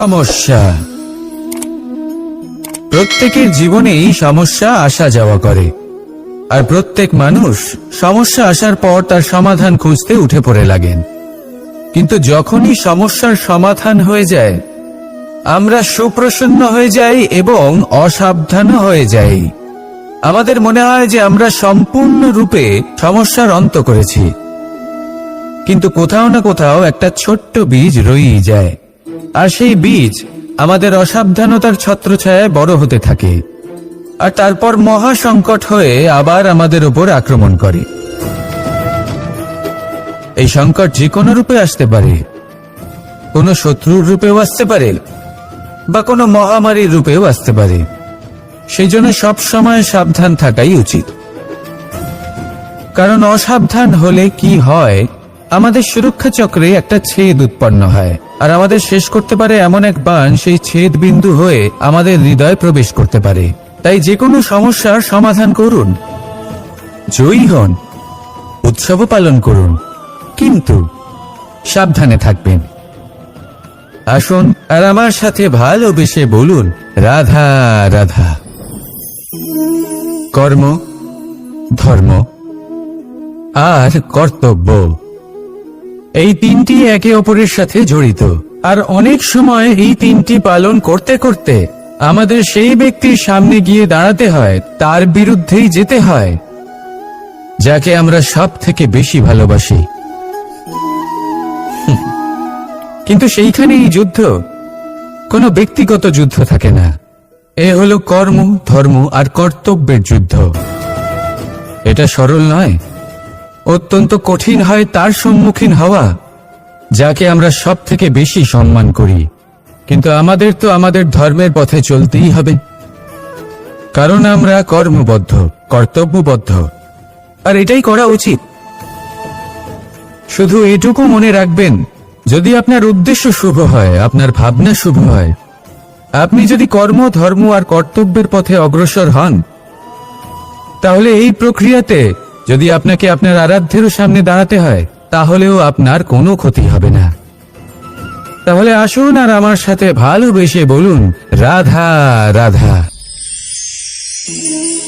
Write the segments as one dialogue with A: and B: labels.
A: সমস্যা। প্রত্যেকের জীবনেই সমস্যা আসা যাওয়া করে, আর প্রত্যেক মানুষ সমস্যা আসার পর তার সমাধান খুঁজতে উঠে পড়ে লাগেন। কিন্তু যখনই সমস্যার সমাধান হয়ে যায়, আমরা সুপ্রসন্ন হয়ে যাই এবং অসাবধান হয়ে যাই। আমাদের মনে হয় যে আমরা সম্পূর্ণরূপে সমস্যার অন্ত করেছি, কিন্তু কোথাও না কোথাও একটা ছোট্ট বীজ রয়েই যায়, আর সেই বীজ আমাদের অসাবধানতার ছত্রছায়ায় বড় হতে থাকে, আর তারপর মহা সংকট হয়ে আবার আমাদের উপর আক্রমণ করে। এই সংকট যে কোনো রূপে আসতে পারে, কোনো শত্রুর রূপেও আসতে পারে, বা কোনো মহামারীর রূপেও আসতে পারে। সেই জন্য সবসময় সাবধান থাকাই উচিত, কারণ অসাবধান হলে কি হয়, আমাদের সুরক্ষা চক্রে একটা ছেদ উৎপন্ন হয়, আর আমাদের শেষ করতে পারে এমন এক বাণ সেই ছেদ বিন্দু হয়ে আমাদের হৃদয়ে প্রবেশ করতে পারে। তাই যে কোনো সমস্যার সমাধান করুন, জয়ী হন, উৎসব পালন করুন, কিন্তু সাবধানে থাকবেন। আসুন আর আমার সাথে ভালোবেসে বলুন, রাধা রাধা। কর্ম, ধর্ম আর কর্তব্য, এই তিনটি একে অপরের সাথে জড়িত, আর অনেক সময় এই তিনটি পালন করতে করতে আমাদের সেই ব্যক্তির সামনে গিয়ে দাঁড়াতে হয়, তার বিরুদ্ধেই যেতে হয়, যাকে আমরা সব থেকে বেশি ভালোবাসি। কিন্তু সেইখানেই যুদ্ধ, কোনো ব্যক্তিগত যুদ্ধ থাকে না। এ হলো কর্ম, ধর্ম আর কর্তব্যের যুদ্ধ। এটা সরল নয়, অত্যন্ত কঠিন হয় তার সম্মুখীন হওয়া যাকে আমরা সব থেকে বেশি সম্মান করি। কিন্তু আমাদের তো আমাদের ধর্মের পথে চলতেই হবে, কারণ আমরা কর্মবদ্ধ, কর্তব্যবদ্ধ, আর এটাই করা উচিত। শুধু এটুকু মনে রাখবেন, যদি আপনার উদ্দেশ্য শুভ হয়, আপনার ভাবনা শুভ হয়, আপনি যদি কর্ম, ধর্ম আর কর্তব্যের পথে অগ্রসর হন, তাহলে এই প্রক্রিয়াতে যদি আপনাকে আপনার আরাধ্যেরও সামনে দাঁড়াতে হয়, তাহলেও আপনার কোনো ক্ষতি হবে না। তাহলে আসুন আর আমার সাথে ভালোবেসে বলুন, রাধা রাধা।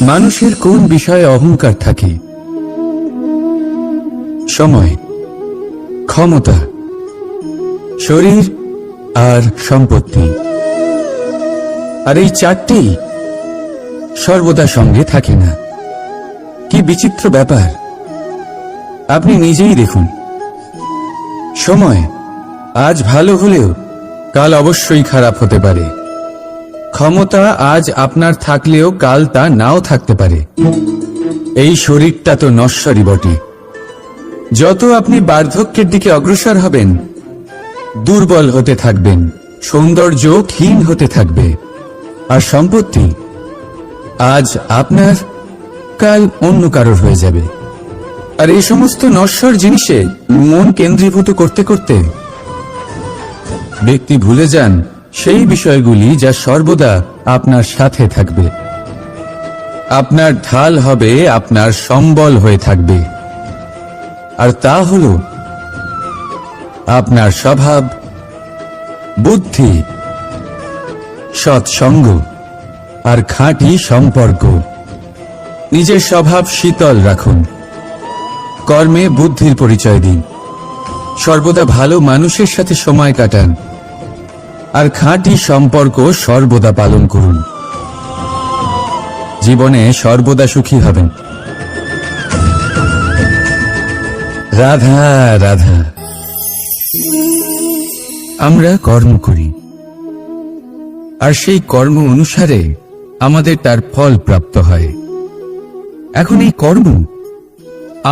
A: মানুষের কোন বিষয়ে অহংকার থাকে? সময়, ক্ষমতা, শরীর আর সম্পত্তি। আর এই চারটি সর্বদা সঙ্গে থাকে না। কি বিচিত্র ব্যাপার! আপনি নিজেই দেখুন, সময় আজ ভালো হলেও কাল অবশ্যই খারাপ হতে পারে। ক্ষমতা আজ আপনার থাকলেও কাল তা নাও থাকতে পারে। এই শরীরটা তো নশ্বরই বটে। যত আপনি বার্ধক্যের দিকে অগ্রসর হবেন, দুর্বল হতে থাকবেন, সৌন্দর্য ক্ষীণ হতে থাকবে। আর সম্পত্তি আজ আপনার, কাল অন্য কারোর হয়ে যাবে। আর এই সমস্ত নশ্বর জিনিসে মন কেন্দ্রীভূত করতে করতে ব্যক্তি ভুলে যান সেই বিষয়গুলি যা সর্বদা আপনার সাথে থাকবে, আপনার ঢাল হবে, আপনার সম্বল হয়ে থাকবে। আর তা হল আপনার স্বভাব, বুদ্ধি, সৎসঙ্গ আর খাঁটি সম্পর্ক। নিজের স্বভাব শীতল রাখুন, কর্মে বুদ্ধির পরিচয় দিন, সর্বদা ভালো মানুষের সাথে সময় কাটান, আর খাঁটি সম্পর্ক সর্বদা পালন করুন। জীবনে সর্বদা সুখী হবেন। রাধা রাধা। আমরা কর্ম করি, আর সেই কর্ম অনুসারে আমাদের তার ফল প্রাপ্ত হয়। এখন এই কর্ম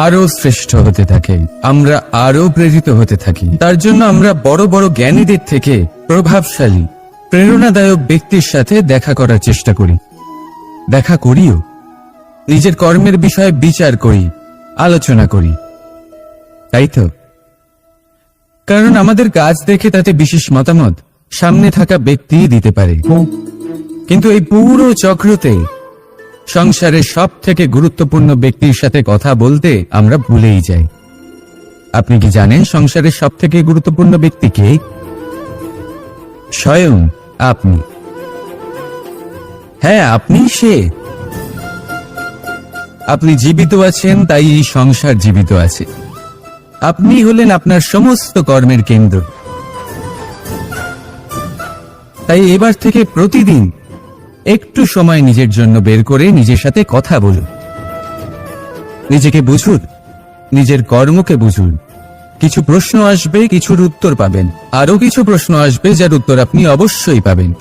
A: আরো শ্রেষ্ঠ হতে থাকে, আমরা আরো প্রেরিত হতে থাকি। তার জন্য আমরা বড় বড় জ্ঞানীদের থেকে প্রভাবশালী, প্রেরণাদায়ক ব্যক্তির সাথে দেখা করার চেষ্টা করি, দেখা করিও। নিজের কর্মের বিষয়ে বিচার করি, আলোচনা করি, তাই তো? কারণ আমাদের কাজ দেখে তাতে বিশেষ মতামত সামনে থাকা ব্যক্তি দিতে পারে। কিন্তু এই পুরো চক্রতে সংসারের সব থেকে গুরুত্বপূর্ণ ব্যক্তির সাথে কথা বলতে আমরা ভুলেই যাই। আপনি কি জানেন সংসারের সব থেকে গুরুত্বপূর্ণ ব্যক্তি কে? স্বয়ং আপনি। হ্যাঁ, আপনি সে। আপনি জীবিত আছেন, তাই এই সংসার জীবিত আছে। আপনি হলেন আপনার সমস্ত কর্মের কেন্দ্র। তাই এবার থেকে প্রতিদিন একটু সময় নিজের জন্য বের করে নিজের সাথে কথা বলুন। নিজেকে বুঝুন, নিজের কর্মকে বুঝুন। কিছু প্রশ্ন আসবে, কিছুর উত্তর পাবেন। আরো কিছু প্রশ্ন আসবে যার উত্তর আপনি অবশ্যই পাবেন,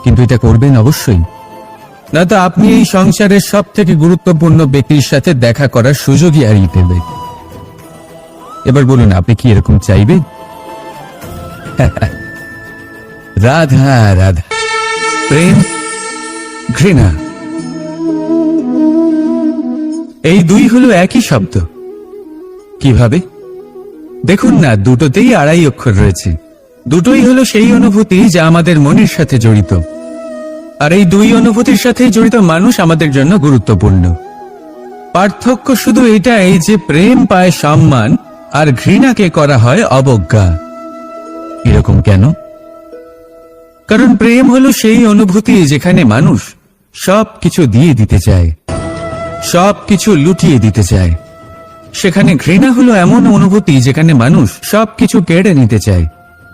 A: কিন্তু এটা করবেন অবশ্যই, না তো আপনি এই সংসারের সব থেকে গুরুত্বপূর্ণ ব্যক্তির সাথে দেখা করার সুযোগই হারিয়ে ফেলবেন। এবার বলুন, আপনি কি এরকম চাইবেন? রাধা রাধা, প্রেম, ঘৃণা, এই দুই হলো একই শব্দ। কিভাবে? দেখুন না, দুটোতেই আড়াই অক্ষর রয়েছে। দুটোই হলো সেই অনুভূতি যা আমাদের মনের সাথে জড়িত, আর এই দুই অনুভূতির সাথে জড়িত মানুষ আমাদের জন্য গুরুত্বপূর্ণ। পার্থক্য শুধু এটাই যে প্রেম পায় সম্মান আর ঘৃণাকে করা হয় অবজ্ঞা। এরকম কেন? কারণ প্রেম হলো সেই অনুভূতি যেখানে মানুষ সবকিছু দিয়ে দিতে চায়, সবকিছু লুটিয়ে দিতে চায়। সেখানে ঘৃণা হলো এমন অনুভূতি যেখানে মানুষ সবকিছু কেড়ে নিতে চায়,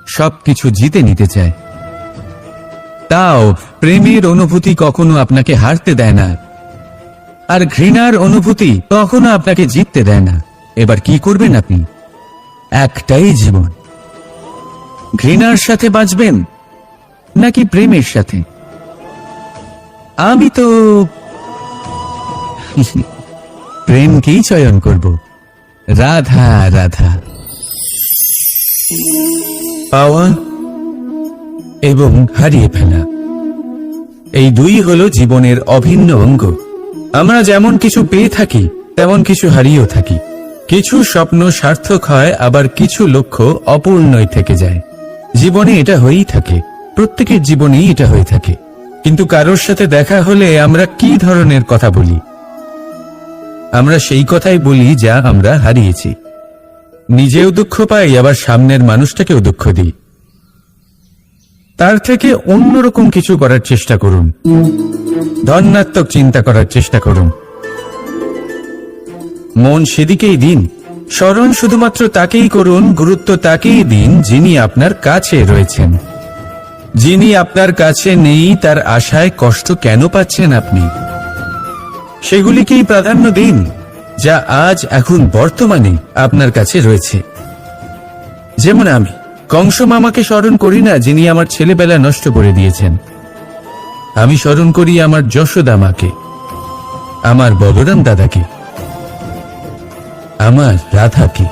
A: সবকিছু জিতে নিতে চায়। তাও প্রেমের অনুভূতি কখনো আপনাকে হারতে দেয় না, আর ঘৃণার অনুভূতি কখনো আপনাকে জিততে দেয় না। এবার কি করবেন আপনি? একটাই জীবন। ঘৃণার সাথে বাঁচবেন নাকি প্রেমের সাথে? আমি তো প্রেমকেই চয়ন করব। রাধা রাধা। পাওয়া এবং হারিয়ে ফেলা, এই দুই হলো জীবনের অভিন্ন অঙ্গ। আমরা যেমন কিছু পেয়ে থাকি, তেমন কিছু হারিয়েও থাকি। কিছু স্বপ্ন সার্থক হয়, আবার কিছু লক্ষ্য অপূর্ণই থেকে যায়। জীবনে এটা হয়েই থাকে, প্রত্যেকের জীবনেই এটা হয়ে থাকে। কিন্তু কারোর সাথে দেখা হলে আমরা কি ধরনের কথা বলি? আমরা সেই কথাই বলি যা আমরা হারিয়েছি। নিজেও দুঃখ পাই, আবার সামনের মানুষটাকেও দুঃখ দিই। তার থেকে অন্যরকম কিছু করার চেষ্টা করুন, ধনাত্মক চিন্তা করার চেষ্টা করুন। মন সেদিকেই দিন। স্মরণ শুধুমাত্র তাকেই করুন, গুরুত্ব তাকেই দিন যিনি আপনার কাছে রয়েছেন। যিনি আপনার কাছে নেই তার আশায় কষ্ট কেন পাচ্ছেন আপনি? সেগুলিকেই প্রাধান্য দিন যা আজ এখন বর্তমানে আপনার কাছে রয়েছে। যেমন আমি কংস মামাকে স্মরণ করি না, যিনি আমার ছেলেবেলা নষ্ট করে দিয়েছেন। আমি স্মরণ করি আমার যশোদা মাকে, আমার বলরাম দাদাকে, আমার রাধাকে,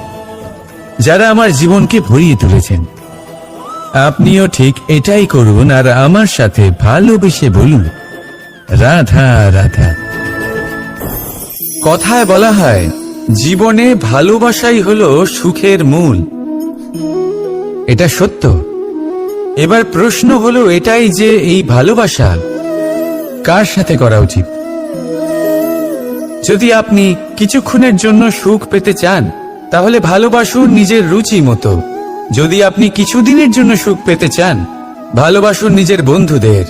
A: যারা আমার জীবনকে ভরিয়ে তুলেছেন। আপনিও ঠিক এটাই করুন, আর আমার সাথে ভালোবেসে বলুন, রাধা রাধা। কথায় বলা হয়, জীবনে ভালোবাসাই হলো সুখের মূল। এটা সত্য। এবার প্রশ্ন হলো এটাই যে এই ভালোবাসা কার সাথে করা উচিত? যদি আপনি কিছুক্ষণের জন্য সুখ পেতে চান, তাহলে ভালোবাসুন নিজের রুচি মতো। যদি আপনি কিছুদিনের জন্য সুখ পেতে চান, ভালোবাসুন নিজের বন্ধুদের।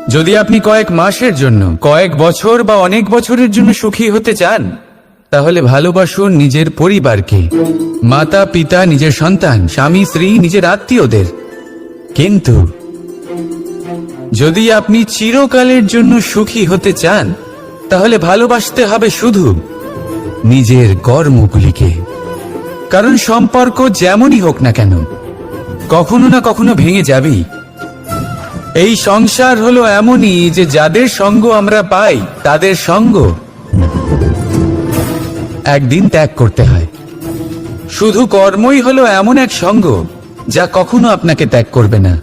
A: যদি আপনি কয়েক মাসের জন্য, কয়েক বছর বা অনেক বছরের জন্য সুখী হতে চান, তাহলে ভালোবাসুন নিজের পরিবারকে, মাতা পিতা, নিজের সন্তান, স্বামী স্ত্রী, নিজের আত্মীয়দের। কিন্তু যদি আপনি চিরকালের জন্য সুখী হতে চান, তাহলে ভালোবাসতে হবে শুধু নিজের কর্মগুলিকে। কারণ সম্পর্ক যেমনই হোক না কেন, কখনো না কখনো ভেঙে যাবেই। এই সংসার হলো এমনই যে যাদের সঙ্গ আমরা পাই, তাদের সঙ্গ একদিন ত্যাগ করতে হয়। শুধু কর্মই হলো এমন এক সঙ্গ যা কখনো আপনাকে ত্যাগ করবে না।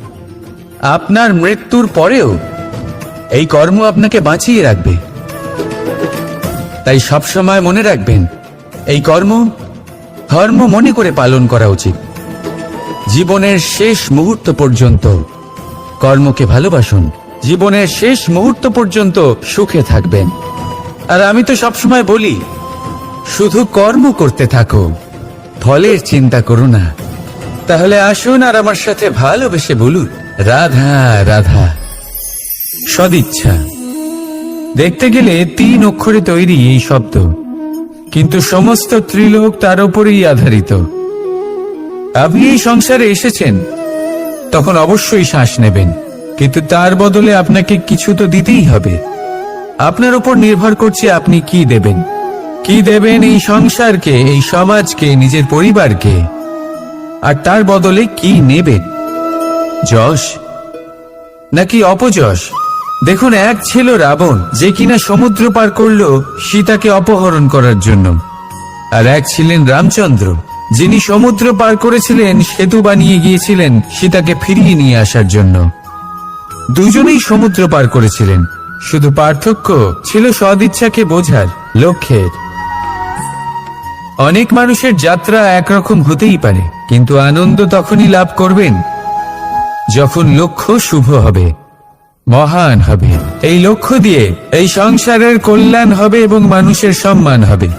A: আপনার মৃত্যুর পরেও এই কর্ম আপনাকে বাঁচিয়ে রাখবে। তাই সবসময় মনে রাখবেন, এই কর্ম ধর্ম মনে করে পালন করা উচিত। জীবনের শেষ মুহূর্ত পর্যন্ত কর্মকে ভালোবাসুন। জীবনের শেষ মুহূর্ত পর্যন্ত সুখে থাকবেন। আর আমি তো সবসময় বলি, শুধু কর্ম করতে থাকো, ফলের চিন্তা করো না। তাহলে আসুন আর আমার সাথে ভালোবেসে বলুন, রাধা রাধা। সদিচ্ছা। দেখতে গেলে 3 অক্ষরে তৈরি এই শব্দ, কিন্তু সমস্ত ত্রিলোক তার উপরেই আধারিত। আপনি এই সংসারে এসেছেন, তখন অবশ্যই শ্বাস নেবেন, কিন্তু তার বদলে আপনাকে কিছু তো দিতেই হবে। আপনার উপর নির্ভর করছে আপনি কি দেবেন। কি দেবেন এই সংসারকে, এই সমাজকে, নিজের পরিবারকে, আর তার বদলে কি নেবেন? যশ নাকি অপযশ? দেখুন, এক ছিল রাবণ, যে কিনা সমুদ্র পার করল সীতাকে অপহরণ করার জন্য, আর এক ছিলেন রামচন্দ্র, যিনি সমুদ্র পার করেছিলেন, সেতু বানিয়ে গিয়েছিলেন সীতাকে ফিরিয়ে নিয়ে আসার জন্য। দুজনেই সমুদ্র পার করেছিলেন, শুধু পার্থক্য ছিল সদিচ্ছাকে বোঝার লক্ষ্যের। অনেক মানুষের যাত্রা একরকম হতেই পারে, কিন্তু আনন্দ তখনই লাভ করবেন যখন লক্ষ্য শুভ হবে, মহান হবে। এই লক্ষ্য দিয়ে এই সংসারের কল্যাণ হবে এবং মানুষের সম্মান হবে।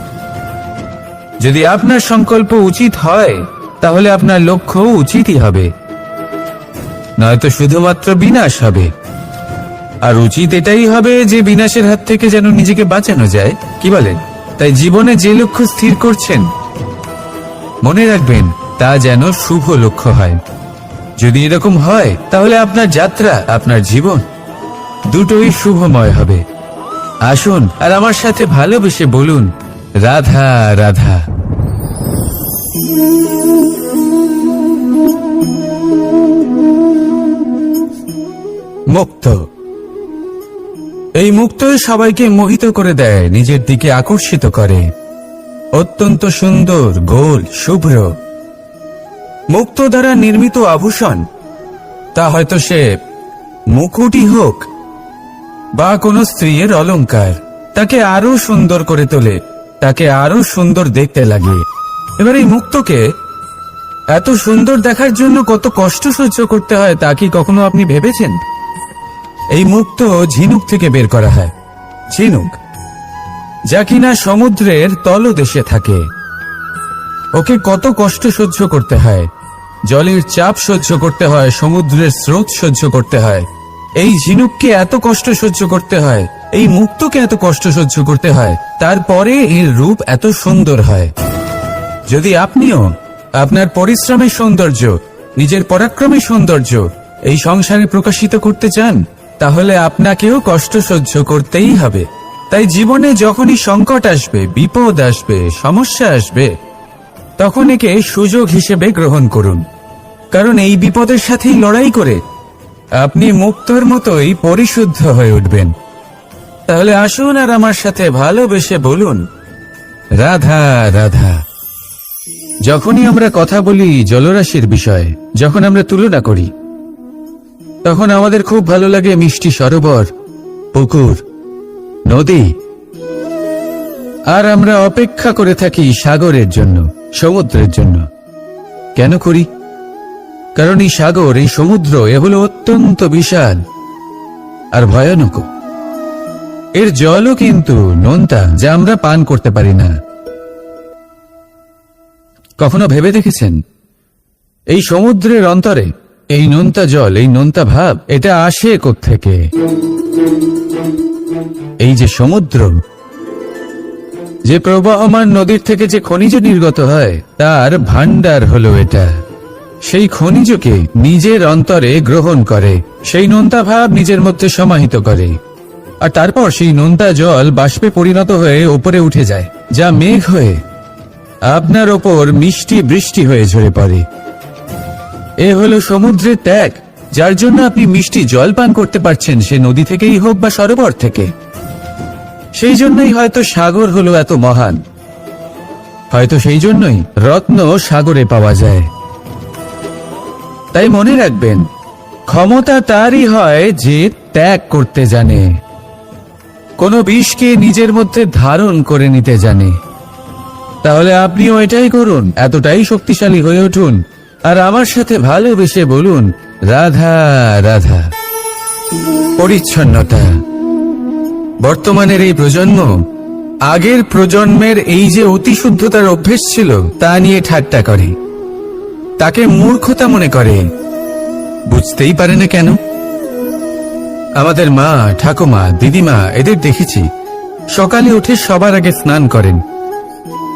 A: যদি আপনার সংকল্প উচিত হয়, তাহলে আপনার লক্ষ্য উচিতই হবে, নয়তো শুধুমাত্র বিনাশ হবে। আর উচিত এটাই হবে যে বিনাশের হাত থেকে যেন নিজেকে বাঁচানো যায়, কি বলেন? তাই জীবনে যে লক্ষ্য স্থির করছেন, মনে রাখবেন তা যেন শুভ লক্ষ্য হয়। যদি এরকম হয়, তাহলে আপনার যাত্রা, আপনার জীবন দুটোই শুভময় হবে। আসুন আর আমার সাথে ভালোবেসে বলুন, রাধা রাধা। মুক্ত। এই মুক্ত সবাইকে মোহিত করে দেয়, নিজের দিকে আকর্ষিত করে। অত্যন্ত সুন্দর, গোল, শুভ্র। মুক্ত দ্বারা নির্মিত আভূষণ, তা হয়তো সে মুকুটই হোক বা কোনো স্ত্রীর অলংকার, তাকে আরো সুন্দর করে তোলে, তাকে আরো সুন্দর দেখতে লাগে। এবার এই মুক্তকে এত সুন্দর দেখার জন্য কত কষ্ট সহ্য করতে হয়, তা কি কখনো আপনি ভেবেছেন? এই মুক্ত ঝিনুক থেকে বের করা হয়। ঝিনুক, যা কিনা সমুদ্রের তলদেশে থাকে। ওকে কত কষ্ট সহ্য করতে হয়, জলের চাপ সহ্য করতে হয়, সমুদ্রের স্রোত সহ্য করতে হয়। এই ঝিনুককে এত কষ্ট সহ্য করতে হয়, এই মুক্তকে এত কষ্ট সহ্য করতে হয়, তারপরে এর রূপ এত সুন্দর হয়। যদি আপনিও আপনার পরিশ্রমের সৌন্দর্য, নিজের পরাক্রমের সৌন্দর্য এই সংসারে প্রকাশিত করতে চান, তাহলে আপনাকেও কষ্ট সহ্য করতেই হবে। তাই জীবনে যখনই সংকট আসবে, বিপদ আসবে, সমস্যা আসবে, তখন একে সুযোগ হিসেবে গ্রহণ করুন। কারণ এই বিপদের সাথেই লড়াই করে আপনি মুক্তর মতোই পরিশুদ্ধ হয়ে উঠবেন। তাহলে আসুন আর আমার সাথে ভালোবেসে বলুন, রাধা রাধা। যখনই আমরা কথা বলি জলরাশির বিষয়ে, যখন আমরা তুলনা করি, তখন আমাদের খুব ভালো লাগে মিষ্টি সরোবর, পুকুর, নদী, আর আমরা অপেক্ষা করে থাকি সাগরের জন্য, সমুদ্রের জন্য। কেন করি? কারণ এই সাগর, এই সমুদ্র, এ হলো অত্যন্ত বিশাল আর ভয়ানক। এর জলও কিন্তু নোনতা, যা আমরা পান করতে পারি না। কখনো ভেবে দেখেছেন এই সমুদ্রের অন্তরে এই নোনতা জল, এই নোনতা ভাব, এটা আসে কোত্থেকে? এই যে সমুদ্র, যে প্রবাহমান নদীর থেকে যে খনিজ নির্গত হয়, তার ভান্ডার হলো এটা। সেই খনিজকে নিজের অন্তরে গ্রহণ করে, সেই নোনতা ভাব নিজের মধ্যে সমাহিত করে, আর তারপর সেই নোনতা জল বাষ্পে পরিণত হয়ে উপরে উঠে যায়, যা মেঘ হয়ে আপনার ওপর মিষ্টি বৃষ্টি হয়ে ঝরে পড়ে। এ হলো সমুদ্রের ত্যাগ, যার জন্য আপনি মিষ্টি জল পান করতে পারছেন, সে নদী থেকেই হোক বা সরোবর থেকে। সেই জন্যই হয়তো সাগর হলো এত মহান, হয়তো সেই জন্যই রত্ন সাগরে পাওয়া যায়। তাই মনে রাখবেন, ক্ষমতা তারই হয় যে ত্যাগ করতে জানে, কোনো বিষকে নিজের মধ্যে ধারণ করে নিতে জানে। তাহলে আপনিও এটাই করুন, এতটাই শক্তিশালী হয়ে উঠুন, আর আমার সাথে ভালোবেসে বলুন, রাধা রাধা। পরিচ্ছন্নতা। বর্তমানের এই প্রজন্ম আগের প্রজন্মের এই যে অতিশুদ্ধতার অভ্যেস ছিল, তা নিয়ে ঠাট্টা করে। তাকে মূর্খতা মনে করে। বুঝতেই পারে না কেন। আমাদের মা, ঠাকুমা, দিদিমা এদের দেখেছি সকালে উঠে সবার আগে স্নান করেন।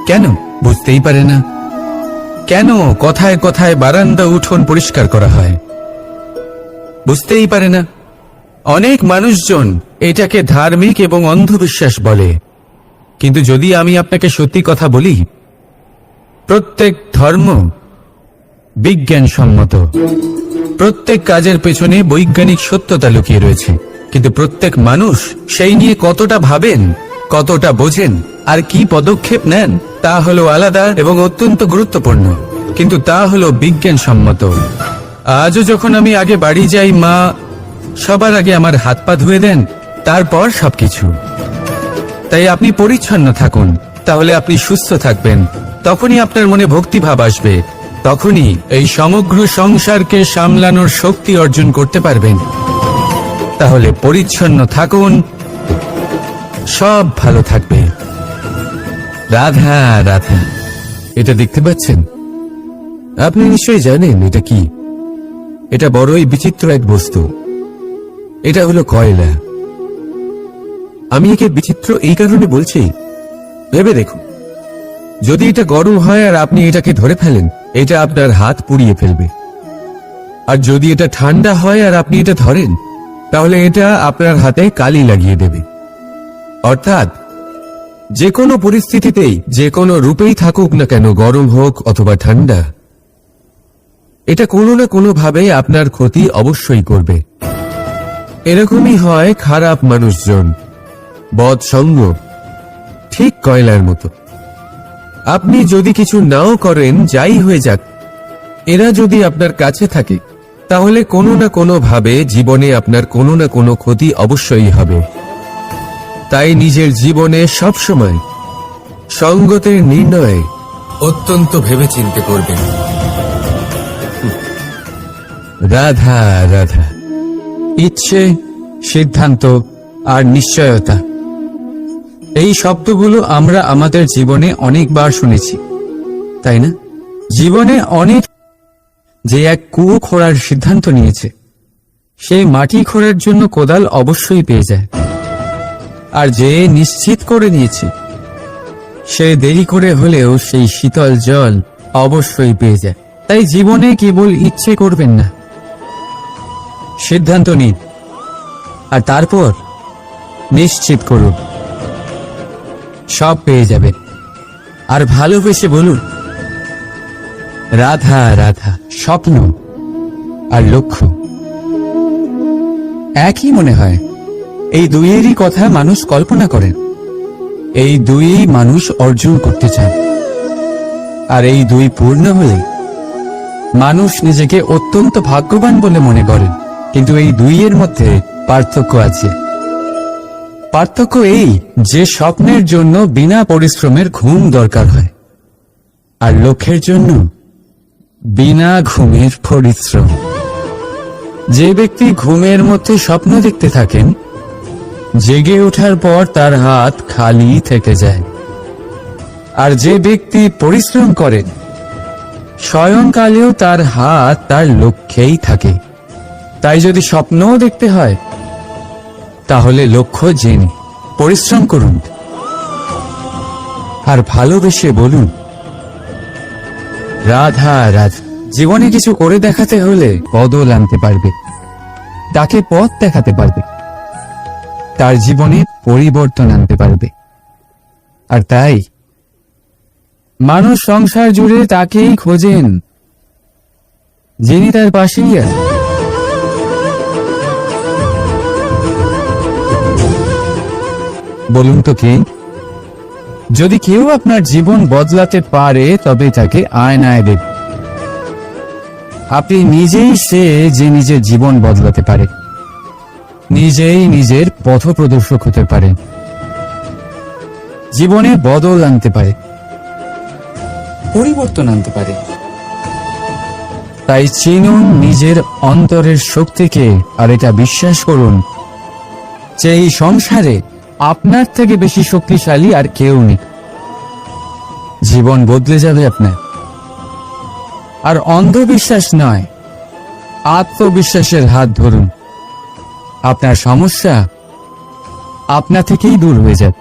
A: কেন? বুঝতেই পারে না। কেন কথায় কথায় বারান্দা উঠোন পরিষ্কার করা হয়? বুঝতেই পারে না। অনেক মানুষজন এটাকে ধার্মিক এবং অন্ধবিশ্বাস বলে, কিন্তু যদি আমি আপনাকে সত্যি কথা বলি, প্রত্যেক ধর্ম বিজ্ঞানসম্মত। প্রত্যেক কাজের পেছনে বৈজ্ঞানিক সত্যতা লুকিয়ে রয়েছে, কিন্তু প্রত্যেক মানুষ সেই নিয়ে কতটা ভাবেন, কতটা বোঝেন আর কি পদক্ষেপ নেন তা হলো আলাদা এবং অত্যন্ত গুরুত্বপূর্ণ, কিন্তু তা হলো বিজ্ঞানসম্মত। আজও যখন আমি আগে বাড়ি যাই, মা সবার আগে আমার হাত পা ধুয়ে দেন, তারপর সবকিছু। তাই আপনি পরিচ্ছন্ন থাকুন, তাহলে আপনি সুস্থ থাকবেন। তখনই আপনার মনে ভক্তিভাব আসবে, তখনই এই সমগ্র সংসারকে সামলানোর শক্তি অর্জন করতে পারবেন। তাহলে পরিচ্ছন্ন থাকুন, সব ভালো থাকবে। রাধা রাধা। এটা দেখতে পাচ্ছেন? আপনি নিশ্চয়ই জানেন এটা কি। এটা বড়ই বিচিত্র এক বস্তু। এটা হলো কয়লা। আমি একে বিচিত্র এই কারণে বলছি, ভেবে দেখুন, যদি এটা গরম হয় আর আপনি এটাকে ধরে ফেলেন, এটা আপনার হাত পুড়িয়ে ফেলবে। আর যদি এটা ঠান্ডা হয় আর আপনি এটা ধরেন, তাহলে এটা আপনার হাতে কালি লাগিয়ে দেবে। অর্থাৎ যে কোনো পরিস্থিতিতেই, যে কোনো রূপেই থাকুক না কেন, গরম হোক অথবা ঠান্ডা, এটা কোনো না কোনো ভাবে আপনার ক্ষতি অবশ্যই করবে। এরকমই হয় খারাপ মানুষজন, বদসঙ্গ, ঠিক কয়লার মতো। আপনি যদি কিছু নাও করেন, যাই হয়ে যাক, এরা যদি আপনার কাছে থাকে, তাহলে কোনো না কোনো ভাবে জীবনে আপনার কোনো না কোনো ক্ষতি অবশ্যই হবে। তাই নিজের জীবনে সবসময় সঙ্গতের নির্ণয় অত্যন্ত ভেবেচিন্তে করবেন। রাধা রাধা। ইচ্ছে, সিদ্ধান্ত আর নিশ্চয়তা, এই শব্দগুলো আমরা আমাদের জীবনে অনেকবার শুনেছি, তাই না? জীবনে অনেক যে এক কুয়ো খোঁড়ার সিদ্ধান্ত নিয়েছে, সেই মাটি খোঁড়ার জন্য কোদাল অবশ্যই পেয়ে যায়। আর যে নিশ্চিত করে নিয়েছে, সে দেরি করে হলেও সেই শীতল জল অবশ্যই পেয়ে যায়। তাই জীবনে কেবল ইচ্ছে করবেন না, সিদ্ধান্ত নিন আর তারপর নিশ্চিত করুন, সব পেয়ে যাবেন। আর ভালোবেসে বলুন, রাধা রাধা। স্বপ্ন আর লক্ষ্য একই মনে হয়। এই দুইয়েরই কথা মানুষ কল্পনা করেন, এই দুই মানুষ অর্জন করতে চান। আর এই দুই পূর্ণ হলে মানুষ নিজেকে অত্যন্ত ভাগ্যবান বলে মনে করেন। কিন্তু এই দুইয়ের মধ্যে পার্থক্য আছে। পার্থক্য এই যে স্বপ্নের জন্য বিনা পরিশ্রমের ঘুম দরকার হয়, আর লক্ষ্যের জন্য বিনা ঘুমের পরিশ্রম। যে ব্যক্তি ঘুমের মধ্যে স্বপ্ন দেখতে থাকেন, জেগে ওঠার পর তার হাত খালি থেকে যায়। আর যে ব্যক্তি পরিশ্রম করেন, স্বয়ংকালেও তার হাত তার লক্ষ্যেই থাকে। তাই যদি স্বপ্নও দেখতে হয়, তাহলে লক্ষ্য জেনে পরিশ্রম করুন আর ভালোবেসে বলুন, রাধা রাধা। জীবনে কিছু করে দেখাতে হলে বদল আনতে পারবে, তাকে পথ দেখাতে পারবে, তার জীবনে পরিবর্তন আনতে পারবে। আর তাই মানুষ সংসার জুড়ে তাকেই খোঁজেন, যিনি তার পাশেই আছেন। বলুন তো কে? যদি কেউ আপনার জীবন বদলাতে পারে, তবে তাকে আয়নায় দেখুন। আপনি নিজেই সে যে নিজের জীবন বদলাতে পারে, নিজেই নিজের পথপ্রদর্শক হতে পারে, জীবনে বদল আনতে পারে, পরিবর্তন আনতে পারে। তাই চিনুন নিজের অন্তরের শক্তিকে, আর এটা বিশ্বাস করুন যে এই সংসারে আপনার থেকে বেশি শক্তিশালী আর কেউ নেই। জীবন বদলে যাবে আপনার, আর অন্ধবিশ্বাস নয়, আত্মবিশ্বাসের হাত ধরুন। আপনার সমস্যা আপনা থেকেই দূর হয়ে যাবে।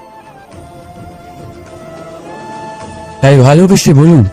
A: তাই ভালোবেসে বলুন,